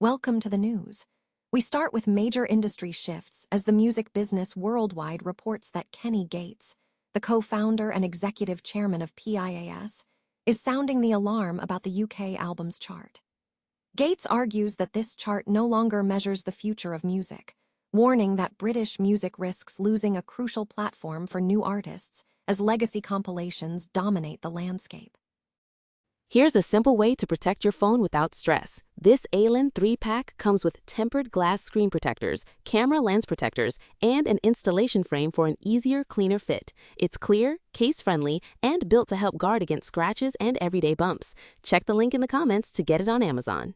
Welcome to the news. We start with major industry shifts as the music business worldwide reports that Kenny Gates, the co-founder and executive chairman of PIAS, is sounding the alarm about the UK albums chart. Gates argues that this chart no longer measures the future of music, warning that British music risks losing a crucial platform for new artists as legacy compilations dominate the landscape. Here's a simple way to protect your phone without stress. This ALAN 3-pack comes with tempered glass screen protectors, camera lens protectors, and an installation frame for an easier, cleaner fit. It's clear, case-friendly, and built to help guard against scratches and everyday bumps. Check the link in the comments to get it on Amazon.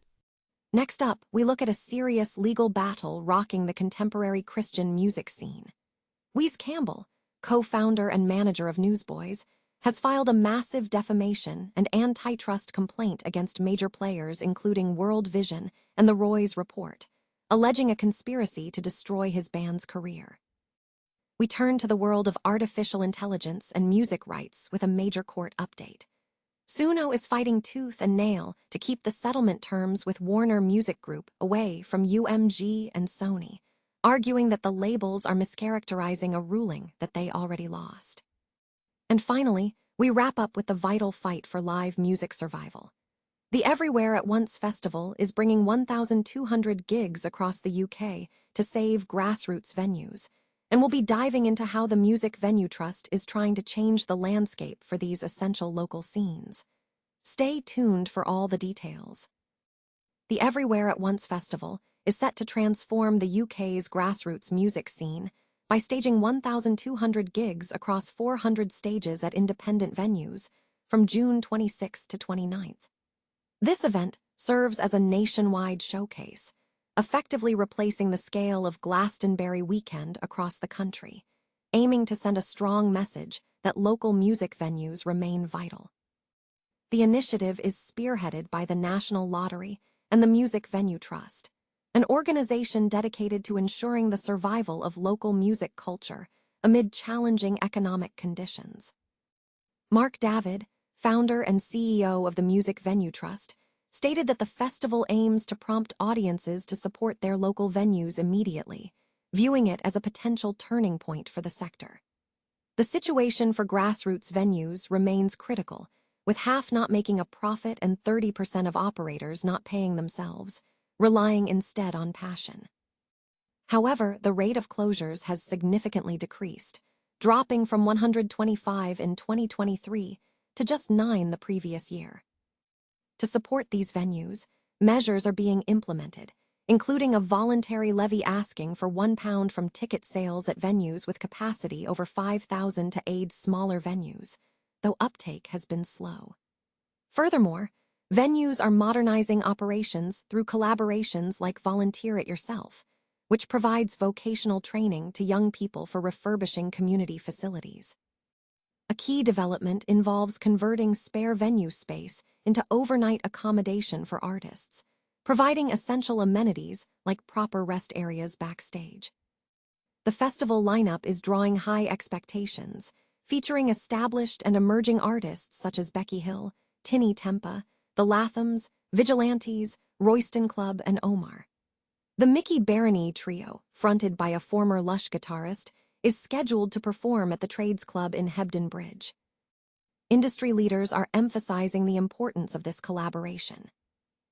Next up, we look at a serious legal battle rocking the contemporary Christian music scene. Wes Campbell, co-founder and manager of Newsboys, has filed a massive defamation and antitrust complaint against major players including World Vision and the Roy's Report, alleging a conspiracy to destroy his band's career. We turn to the world of artificial intelligence and music rights with a major court update. Suno is fighting tooth and nail to keep the settlement terms with Warner Music Group away from UMG and Sony, arguing that the labels are mischaracterizing a ruling that they already lost. And finally, we wrap up with the vital fight for live music survival. The Everywhere at Once Festival is bringing 1,200 gigs across the UK to save Grassroots venues, and we'll be diving into how the Music Venue Trust is trying to change the landscape for these essential local scenes. Stay tuned for all the details. The Everywhere at Once Festival is set to transform the UK's grassroots music scene by staging 1,200 gigs across 400 stages at independent venues from June 26th to 29th. This event serves as a nationwide showcase, effectively replacing the scale of Glastonbury weekend across the country, aiming to send a strong message that local music venues remain vital. The initiative is spearheaded by the National Lottery and the Music Venue Trust, an organization dedicated to ensuring the survival of local music culture amid challenging economic conditions. Mark David, founder and CEO of the Music Venue Trust, stated that the festival aims to prompt audiences to support their local venues immediately, viewing it as a potential turning point for the sector. The situation for grassroots venues remains critical, with half not making a profit and 30% of operators not paying themselves, relying instead on passion. However, the rate of closures has significantly decreased, dropping from 125 in 2023 to just 9 the previous year. To support these venues, measures are being implemented, including a voluntary levy asking for £1 from ticket sales at venues with capacity over 5,000 to aid smaller venues, though uptake has been slow. Furthermore, venues are modernizing operations through collaborations like Volunteer It Yourself, which provides vocational training to young people for refurbishing community facilities. A key development involves converting spare venue space into overnight accommodation for artists, providing essential amenities like proper rest areas backstage. The festival lineup is drawing high expectations, featuring established and emerging artists such as Becky Hill, Tinny Tempa, The Lathams, Vigilantes, Royston Club, and Omar. The Mickey Barony Trio, fronted by a former Lush guitarist, is scheduled to perform at the Trades Club in Hebden Bridge. Industry leaders are emphasizing the importance of this collaboration.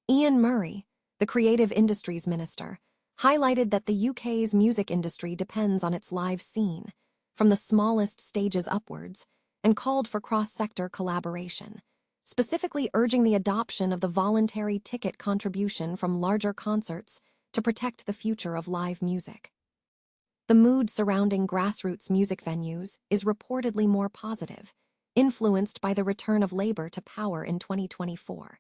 Ian Murray, the Creative Industries Minister, highlighted that the UK's music industry depends on its live scene, from the smallest stages upwards, and called for cross-sector collaboration, specifically urging the adoption of the voluntary ticket contribution from larger concerts to protect the future of live music. The mood surrounding grassroots music venues is reportedly more positive, influenced by the return of Labour to power in 2024.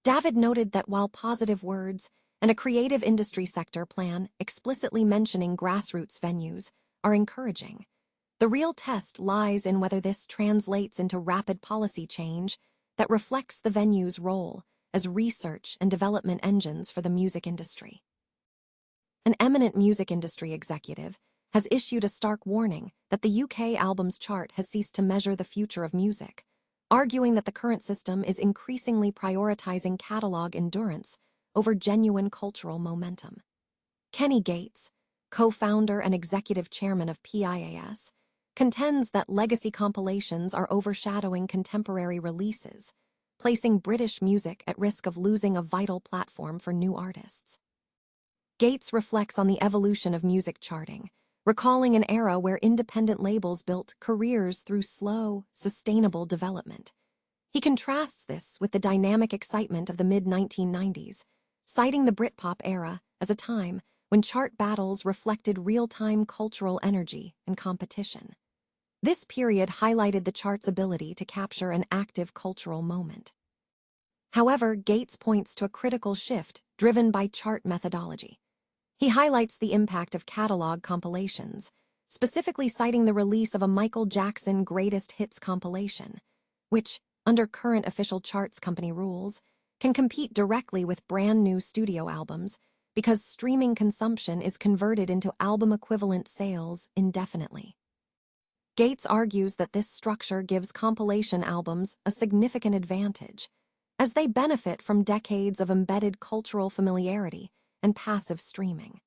David noted that while positive words and a creative industry sector plan explicitly mentioning grassroots venues are encouraging, the real test lies in whether this translates into rapid policy change that reflects the venue's role as research and development engines for the music industry. An eminent music industry executive has issued a stark warning that the UK albums chart has ceased to measure the future of music, arguing that the current system is increasingly prioritizing catalogue endurance over genuine cultural momentum. Kenny Gates, co-founder and executive chairman of PIAS, contends that legacy compilations are overshadowing contemporary releases, placing British music at risk of losing a vital platform for new artists. Gates reflects on the evolution of music charting, recalling an era where independent labels built careers through slow, sustainable development. He contrasts this with the dynamic excitement of the mid-1990s, citing the Britpop era as a time when chart battles reflected real-time cultural energy and competition. This period highlighted the chart's ability to capture an active cultural moment. However, Gates points to a critical shift driven by chart methodology. He highlights the impact of catalog compilations, specifically citing the release of a Michael Jackson Greatest Hits compilation, which, under current official charts company rules, can compete directly with brand new studio albums because streaming consumption is converted into album-equivalent sales indefinitely. Gates argues that this structure gives compilation albums a significant advantage, as they benefit from decades of embedded cultural familiarity and passive streaming.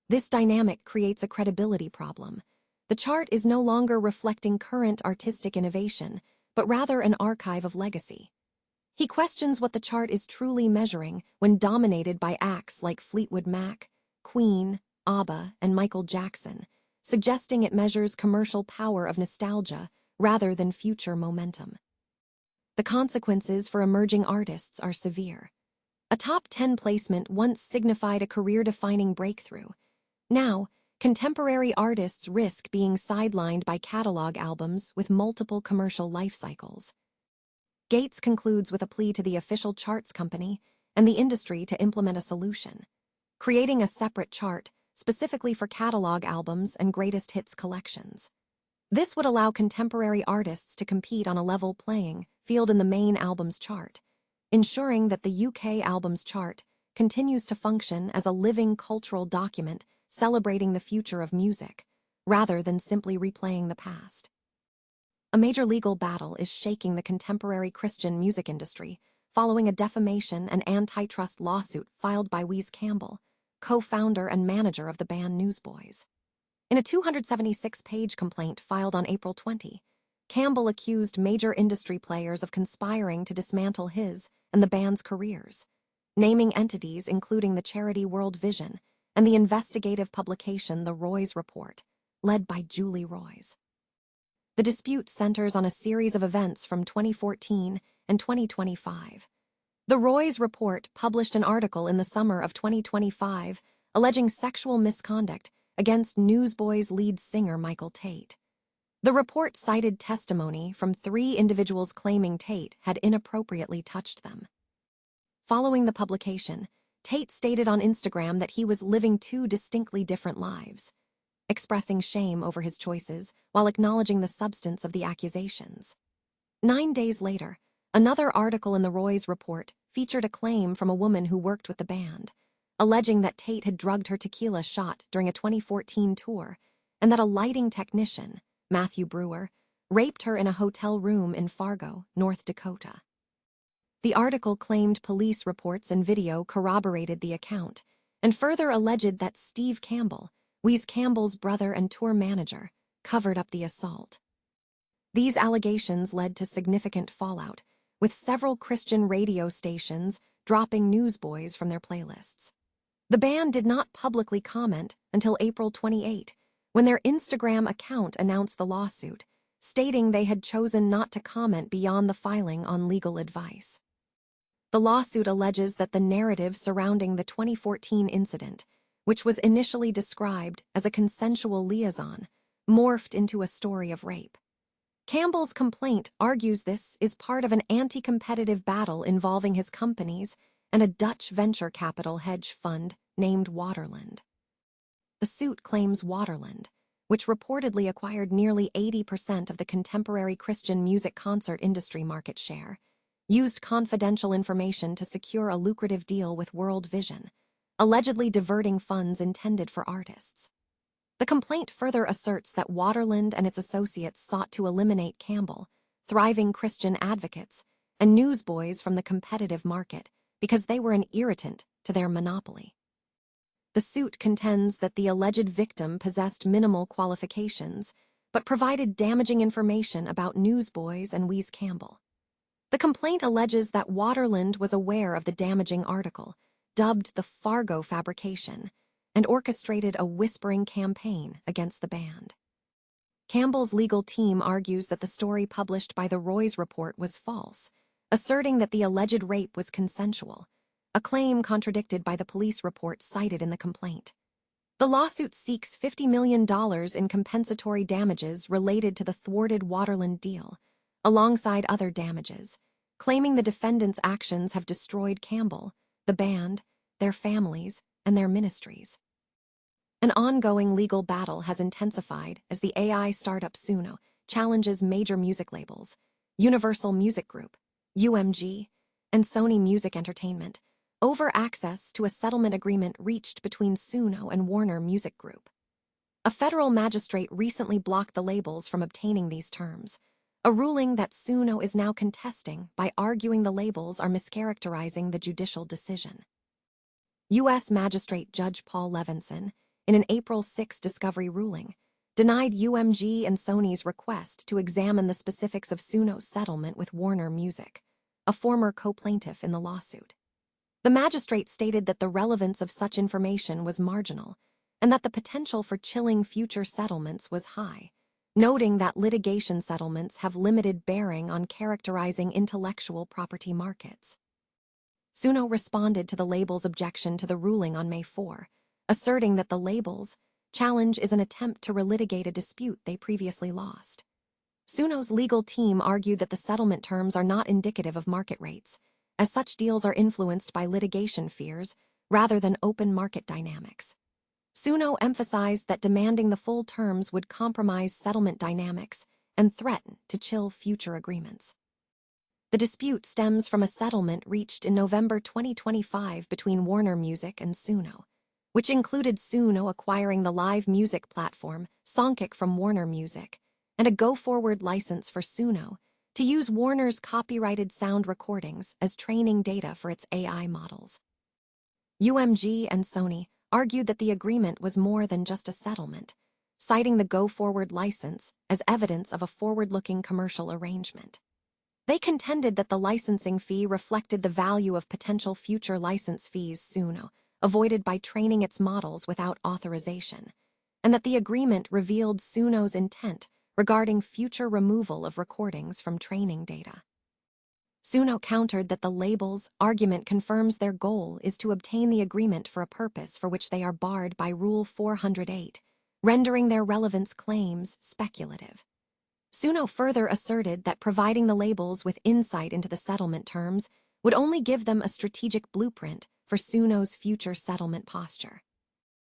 This dynamic creates a credibility problem. The chart is no longer reflecting current artistic innovation, but rather an archive of legacy. He questions what the chart is truly measuring when dominated by acts like Fleetwood Mac, Queen, ABBA, and Michael Jackson, suggesting it measures commercial power of nostalgia rather than future momentum. The consequences for emerging artists are severe. A top 10 placement once signified a career-defining breakthrough. Now, contemporary artists risk being sidelined by catalog albums with multiple commercial life cycles. Gates concludes with a plea to the official charts company and the industry to implement a solution, creating a separate chart specifically for catalog albums and greatest hits collections. This would allow contemporary artists to compete on a level playing field in the main albums chart, ensuring that the UK albums chart continues to function as a living cultural document celebrating the future of music, rather than simply replaying the past. A major legal battle is shaking the contemporary Christian music industry following a defamation and antitrust lawsuit filed by Wes Campbell, co-founder and manager of the band Newsboys. In a 276-page complaint filed on April 20, Campbell accused major industry players of conspiring to dismantle his and the band's careers, naming entities including the charity World Vision and the investigative publication The Roys Report, led by Julie Roys. The dispute centers on a series of events from 2014 and 2025. The Roys Report published an article in the summer of 2025 alleging sexual misconduct against Newsboys lead singer Michael Tate. The report cited testimony from 3 individuals claiming Tate had inappropriately touched them. Following the publication, Tate stated on Instagram that he was living 2 distinctly different lives, expressing shame over his choices while acknowledging the substance of the accusations. 9 days later, another article in the Roys Report featured a claim from a woman who worked with the band, alleging that Tate had drugged her tequila shot during a 2014 tour and that a lighting technician, Matthew Brewer, raped her in a hotel room in Fargo, North Dakota. The article claimed police reports and video corroborated the account, and further alleged that Steve Campbell, Wes Campbell's brother and tour manager, covered up the assault. These allegations led to significant fallout, with several Christian radio stations dropping Newsboys from their playlists. The band did not publicly comment until April 28, when their Instagram account announced the lawsuit, stating they had chosen not to comment beyond the filing on legal advice. The lawsuit alleges that the narrative surrounding the 2014 incident, which was initially described as a consensual liaison, morphed into a story of rape. Campbell's complaint argues this is part of an anti-competitive battle involving his companies and a Dutch venture capital hedge fund named Waterland. The suit claims Waterland, which reportedly acquired nearly 80% of the contemporary Christian music concert industry market share, used confidential information to secure a lucrative deal with World Vision, allegedly diverting funds intended for artists. The complaint further asserts that Waterland and its associates sought to eliminate Campbell, thriving Christian advocates, and Newsboys from the competitive market because they were an irritant to their monopoly. The suit contends that the alleged victim possessed minimal qualifications, but provided damaging information about Newsboys and Wes Campbell. The complaint alleges that Waterland was aware of the damaging article, dubbed the Fargo fabrication, and orchestrated a whispering campaign against the band. Campbell's legal team argues that the story published by the Roy's report was false, asserting that the alleged rape was consensual, a claim contradicted by the police report cited in the complaint. The lawsuit seeks $50 million in compensatory damages related to the thwarted Waterland deal, alongside other damages, claiming the defendants' actions have destroyed Campbell, the band, their families, and their ministries. An ongoing legal battle has intensified as the AI startup Suno challenges major music labels, Universal Music Group, UMG, and Sony Music Entertainment, over access to a settlement agreement reached between Suno and Warner Music Group. A federal magistrate recently blocked the labels from obtaining these terms, a ruling that Suno is now contesting by arguing the labels are mischaracterizing the judicial decision. U.S. Magistrate Judge Paul Levinson, in an April 6 discovery ruling, denied UMG and Sony's request to examine the specifics of Suno's settlement with Warner Music, a former co-plaintiff in the lawsuit. The magistrate stated that the relevance of such information was marginal and that the potential for chilling future settlements was high, noting that litigation settlements have limited bearing on characterizing intellectual property markets. Suno responded to the label's objection to the ruling on May 4, asserting that the label's challenge is an attempt to relitigate a dispute they previously lost. Suno's legal team argued that the settlement terms are not indicative of market rates, as such deals are influenced by litigation fears rather than open market dynamics. Suno emphasized that demanding the full terms would compromise settlement dynamics and threaten to chill future agreements. The dispute stems from a settlement reached in November 2025 between Warner Music and Suno, which included Suno acquiring the live music platform Songkick from Warner Music and a go-forward license for Suno to use Warner's copyrighted sound recordings as training data for its AI models. UMG and Sony argued that the agreement was more than just a settlement, citing the go-forward license as evidence of a forward-looking commercial arrangement. They contended that the licensing fee reflected the value of potential future license fees Suno avoided by training its models without authorization, and that the agreement revealed Suno's intent regarding future removal of recordings from training data. Suno countered that the label's argument confirms their goal is to obtain the agreement for a purpose for which they are barred by Rule 408, rendering their relevance claims speculative. Suno further asserted that providing the labels with insight into the settlement terms would only give them a strategic blueprint for Suno's future settlement posture.